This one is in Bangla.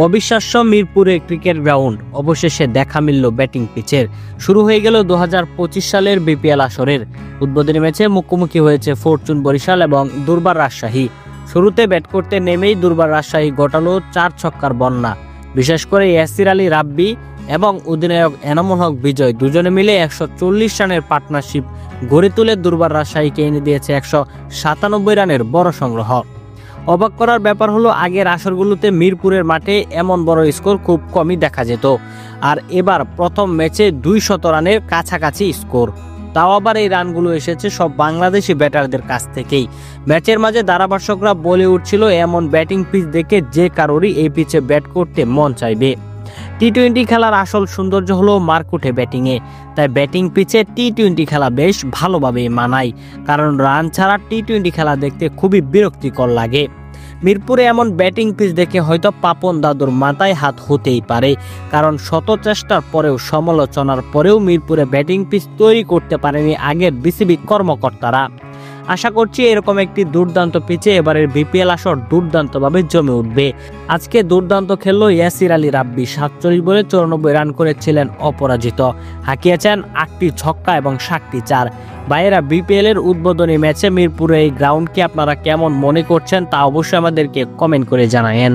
অবিশ্বাস্য মিরপুরে ক্রিকেট গ্রাউন্ড, অবশেষে দেখা মিলল ব্যাটিং পিচের। শুরু হয়ে গেল 2025 সালের বিপিএল আসরের। উদ্বোধনী ম্যাচে মুখোমুখি হয়েছে ফরচুন বরিশাল এবং দুর্বার রাজশাহী। শুরুতে ব্যাট করতে নেমেই দুর্বার রাজশাহী ঘটালো 4 ছক্কার বন্যা। বিশেষ করে ইয়াসির আলী রাব্বি এবং অধিনায়ক এনামুল হক বিজয় দুজনে মিলে 140 রানের পার্টনারশিপ গড়ে তুলে দুর্বার রাজশাহীকে এনে দিয়েছে 197 রানের বড় সংগ্রহ। অবাক করার ব্যাপার হলো, আগের আসরগুলোতে মিরপুরের মাঠে এমন বড় স্কোর খুব কমই দেখা যেত, আর এবার প্রথম ম্যাচে 200 রানের কাছাকাছি স্কোর। তাও আবার এই রানগুলো এসেছে সব বাংলাদেশি ব্যাটারদের কাছ থেকেই। ম্যাচের মাঝে ধারাভাষ্যকরা বলে উঠছিল, এমন ব্যাটিং পিচ দেখে যে কারোরই এই পিচে ব্যাট করতে মন চাইবে। টি-20 খেলার আসল সৌন্দর্য হলো মারকুটে ব্যাটিংয়ে, তাই ব্যাটিং পিচে টি-20 খেলা বেশ ভালোভাবেই মানায়, কারণ রান ছাড়া টি-20 খেলা দেখতে খুবই বিরক্তিকর লাগে। মিরপুরে এমন ব্যাটিং পিচ দেখে হয়তো পাপন দাদুর মাথায় হাত হতেই পারে, কারণ শত চেষ্টার পরেও সমালোচনার পরেও মিরপুরে ব্যাটিং পিচ তৈরি করতে পারেনি আগের বিসিবি কর্মকর্তারা। আশা করছি এরকম একটি দুর্দান্ত পিচে এবারের বিপিএল আসর দুর্দান্তভাবে জমে উঠবে। আজকে দুর্দান্ত খেললো ইয়াসির আলী রাব্বি। 47 বলে 94 রান করেছিলেন অপরাজিত, হাঁকিয়েছেন 8টি ছক্কা এবং 7টি চার। ভাইয়েরা, বিপিএল এর উদ্বোধনী ম্যাচে মিরপুরে এই গ্রাউন্ডকে আপনারা কেমন মনে করছেন তা অবশ্যই আমাদেরকে কমেন্ট করে জানায়েন।